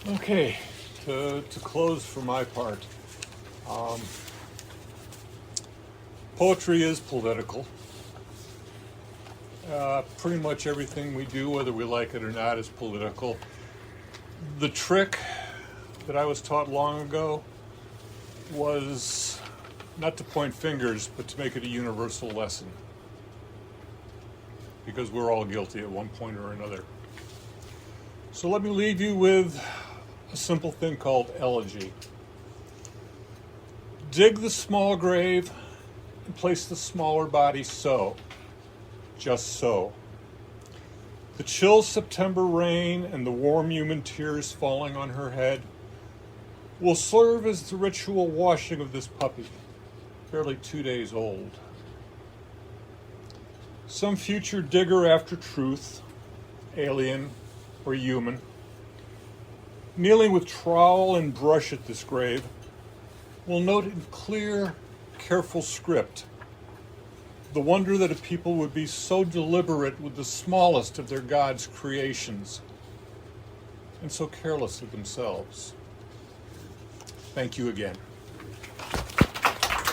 Okay, to close for my part, poetry is political. Pretty much everything we do, whether we like it or not, is political. The trick that I was taught long ago was not to point fingers, but to make it a universal lesson. Because we're all guilty at one point or another. So let me leave you with a simple thing called Elegy. Dig the small grave and place the smaller body so, just so. The chill September rain and the warm human tears falling on her head will serve as the ritual washing of this puppy, barely 2 days old. Some future digger after truth, alien or human, kneeling with trowel and brush at this grave, will note in clear, careful script the wonder that a people would be so deliberate with the smallest of their God's creations and so careless of themselves. Thank you again.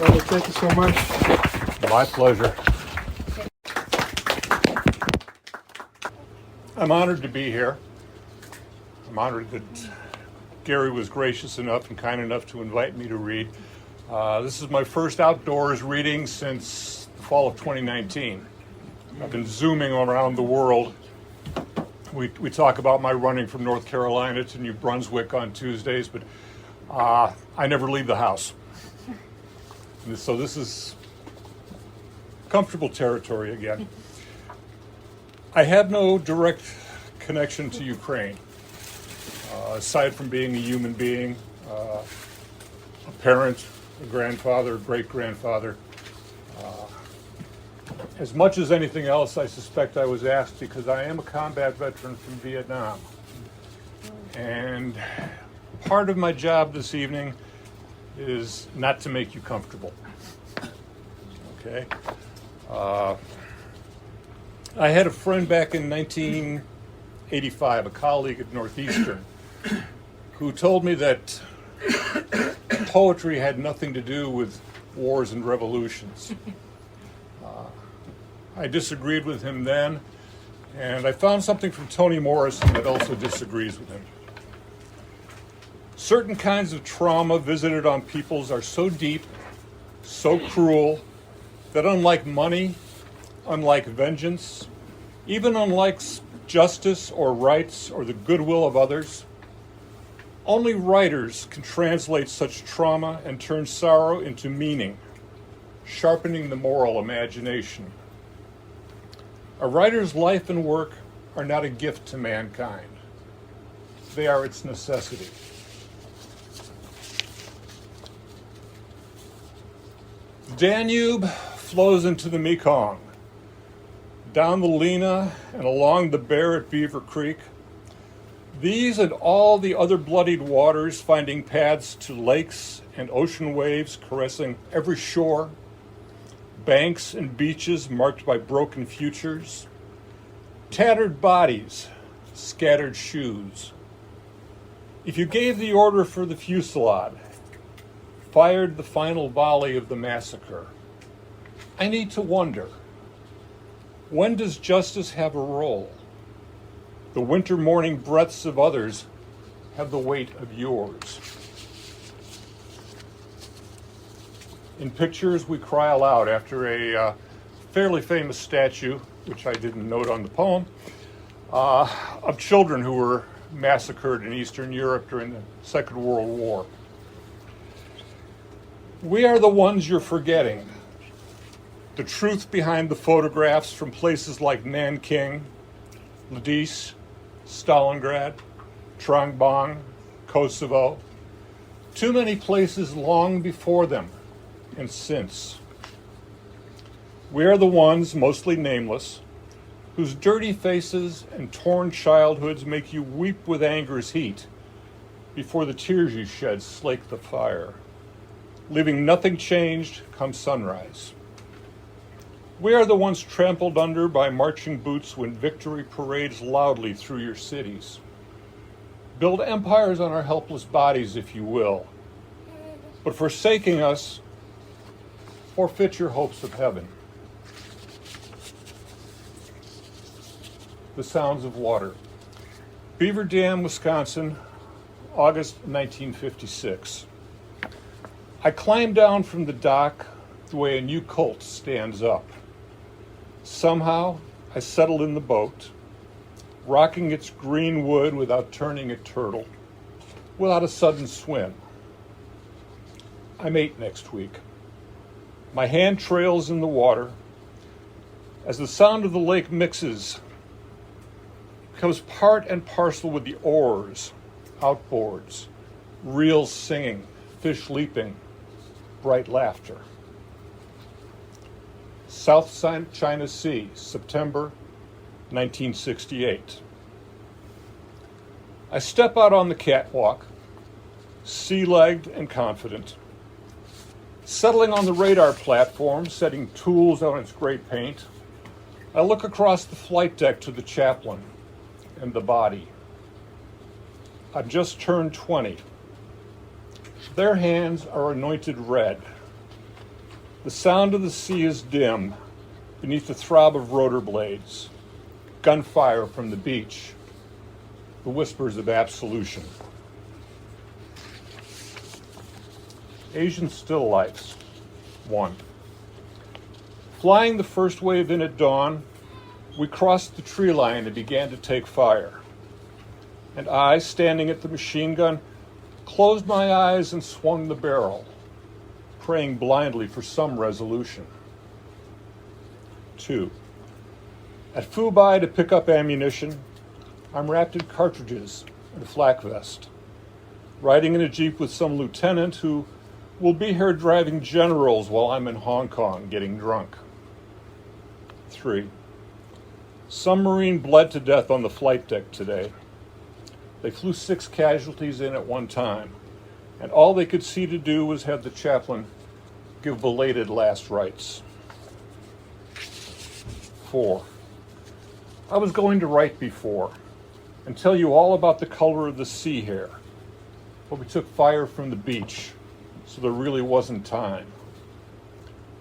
Well, thank you so much. My pleasure. I'm honored to be here. I'm honored that Gary was gracious enough and kind enough to invite me to read. This is my first outdoors reading since the fall of 2019. I've been zooming around the world. We talk about my running from North Carolina to New Brunswick on Tuesdays, but I never leave the house. So this is comfortable territory again. I have no direct connection to Ukraine, aside from being a human being, a parent, a grandfather, a great-grandfather. As much as anything else, I suspect I was asked because I am a combat veteran from Vietnam. And part of my job this evening is not to make you comfortable. Okay? I had a friend back in 1985, a colleague at Northeastern, who told me that poetry had nothing to do with wars and revolutions. I disagreed with him then, and I found something from Toni Morrison that also disagrees with him. Certain kinds of trauma visited on peoples are so deep, so cruel, that unlike money, unlike vengeance, even unlike justice or rights or the goodwill of others, only writers can translate such trauma and turn sorrow into meaning, sharpening the moral imagination. A writer's life and work are not a gift to mankind. They are its necessity. The Danube flows into the Mekong, down the Lena and along the Bear at Beaver Creek. These and all the other bloodied waters finding paths to lakes and ocean waves caressing every shore, banks and beaches marked by broken futures, tattered bodies, scattered shoes. If you gave the order for the fusillade, fired the final volley of the massacre, I need to wonder, when does justice have a role? The winter morning breaths of others have the weight of yours. In pictures, we cry aloud after a fairly famous statue, which I didn't note on the poem, of children who were massacred in Eastern Europe during the Second World War. We are the ones you're forgetting. The truth behind the photographs from places like Nanking, Ladice, Stalingrad, Trangbang, Kosovo. Too many places long before them and since. We are the ones, mostly nameless, whose dirty faces and torn childhoods make you weep with anger's heat before the tears you shed slake the fire, leaving nothing changed come sunrise. We are the ones trampled under by marching boots when victory parades loudly through your cities. Build empires on our helpless bodies, if you will, but forsaking us, forfeit your hopes of heaven. The sounds of water. Beaver Dam, Wisconsin, August 1956. I climbed down from the dock the way a new colt stands up. Somehow, I settled in the boat, rocking its green wood without turning a turtle, without a sudden swim. I'm 8 next week. My hand trails in the water as the sound of the lake mixes, becomes part and parcel with the oars, outboards, reels singing, fish leaping, bright laughter. South China Sea, September 1968. I step out on the catwalk, sea-legged and confident, settling on the radar platform, setting tools on its gray paint. I look across the flight deck to the chaplain and the body. I've just turned 20. Their hands are anointed red. The sound of the sea is dim beneath the throb of rotor blades, gunfire from the beach, the whispers of absolution. Asian still lifes. 1. Flying the first wave in at dawn, we crossed the tree line and began to take fire. And I, standing at the machine gun, closed my eyes and swung the barrel, praying blindly for some resolution. 2. At Fubai to pick up ammunition, I'm wrapped in cartridges and a flak vest, riding in a jeep with some lieutenant who will be here driving generals while I'm in Hong Kong getting drunk. 3. Some Marine bled to death on the flight deck today. They flew 6 casualties in at one time, and all they could see to do was have the chaplain give belated last rites. 4. I was going to write before and tell you all about the color of the sea here, but we took fire from the beach, so there really wasn't time.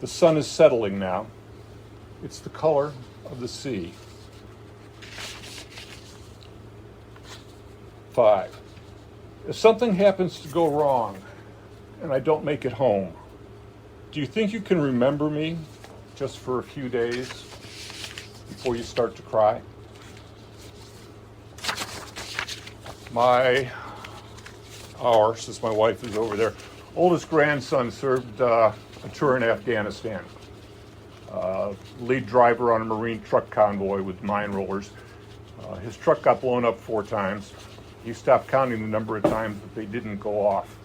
The sun is settling now. It's the color of the sea. 5. If something happens to go wrong and I don't make it home, do you think you can remember me just for a few days before you start to cry? Since my wife is over there, oldest grandson served a tour in Afghanistan. Lead driver on a Marine truck convoy with mine rollers. His truck got blown up 4 times. He stopped counting the number of times that they didn't go off.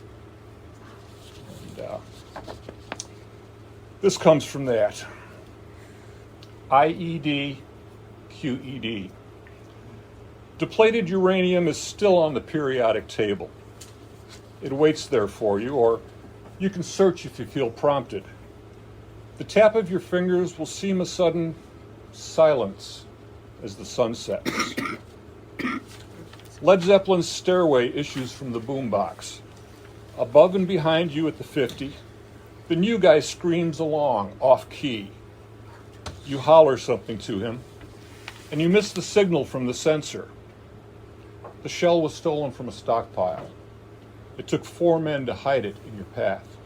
And this comes from that. IED, QED. Depleted uranium is still on the periodic table. It waits there for you, or you can search if you feel prompted. The tap of your fingers will seem a sudden silence as the sun sets. Led Zeppelin's Stairway issues from the boombox. Above and behind you at the 50, the new guy screams along, off key. You holler something to him, and you miss the signal from the sensor. The shell was stolen from a stockpile. It took 4 men to hide it in your path.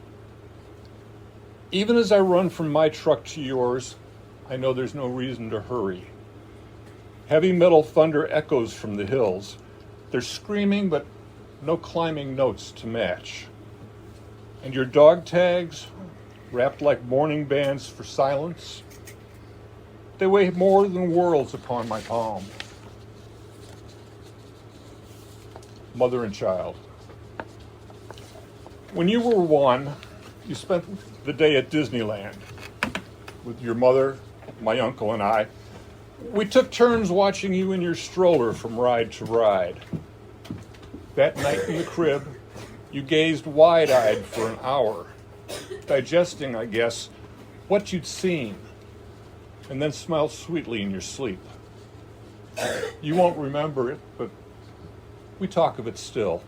Even as I run from my truck to yours, I know there's no reason to hurry. Heavy metal thunder echoes from the hills. There's screaming, but no climbing notes to match. And your dog tags, wrapped like mourning bands for silence, they weigh more than worlds upon my palm. Mother and child. When you were 1, you spent the day at Disneyland with your mother, my uncle, and I. We took turns watching you in your stroller from ride to ride. That night in the crib, you gazed wide-eyed for an hour, digesting, I guess, what you'd seen, and then smiled sweetly in your sleep. You won't remember it, but We talk of it still.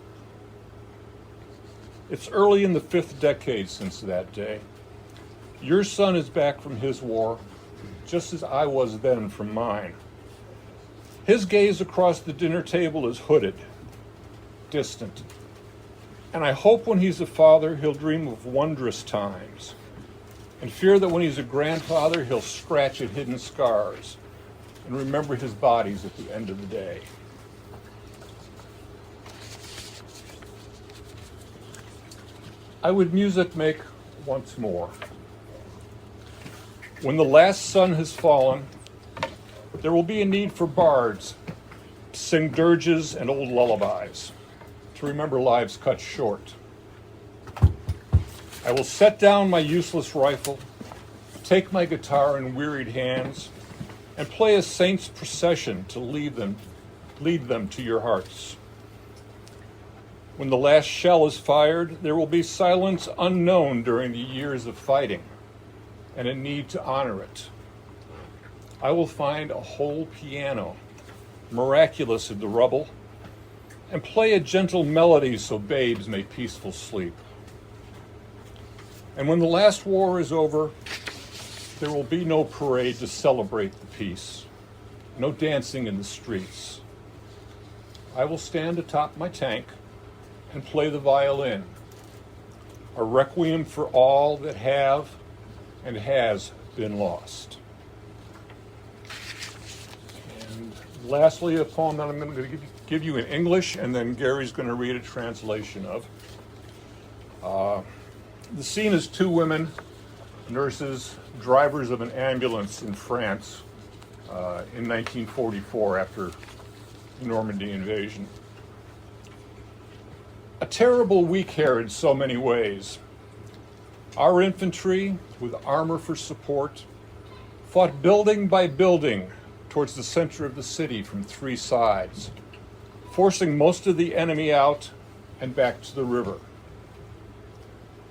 It's early in the 5th decade since that day. Your son is back from his war, just as I was then from mine. His gaze across the dinner table is hooded, distant. And I hope when he's a father, he'll dream of wondrous times, and fear that when he's a grandfather, he'll scratch at hidden scars and remember his bodies at the end of the day. I would music make once more. When the last sun has fallen, there will be a need for bards to sing dirges and old lullabies, to remember lives cut short. I will set down my useless rifle, take my guitar in wearied hands, and play a saint's procession to lead them to your hearts. When the last shell is fired, there will be silence unknown during the years of fighting, and a need to honor it. I will find a whole piano, miraculous in the rubble, and play a gentle melody so babes may peaceful sleep. And when the last war is over, there will be no parade to celebrate the peace, no dancing in the streets. I will stand atop my tank and play the violin, a requiem for all that have and has been lost. And lastly, a poem that I'm going to give you in English, and then Gary's going to read a translation of. The scene is 2 women, nurses, drivers of an ambulance in France in 1944 after the Normandy invasion. A terrible week here in so many ways. Our infantry, with armor for support, fought building by building towards the center of the city from 3 sides, forcing most of the enemy out and back to the river.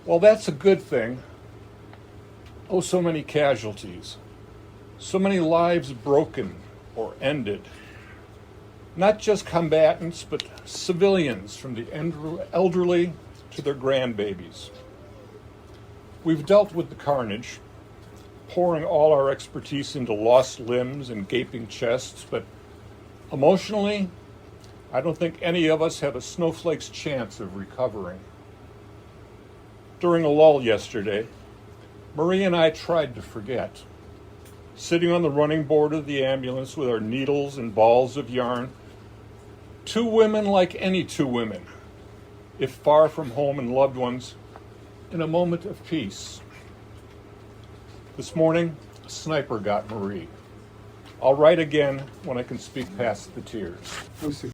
Well, that's a good thing. Oh, so many casualties, so many lives broken or ended. Not just combatants, but civilians, from the elderly to their grandbabies. We've dealt with the carnage, pouring all our expertise into lost limbs and gaping chests, but emotionally, I don't think any of us have a snowflake's chance of recovering. During a lull yesterday, Marie and I tried to forget. Sitting on the running board of the ambulance with our needles and balls of yarn, 2 women like any 2 women, if far from home and loved ones, in a moment of peace. This morning, a sniper got Marie. I'll write again when I can speak past the tears.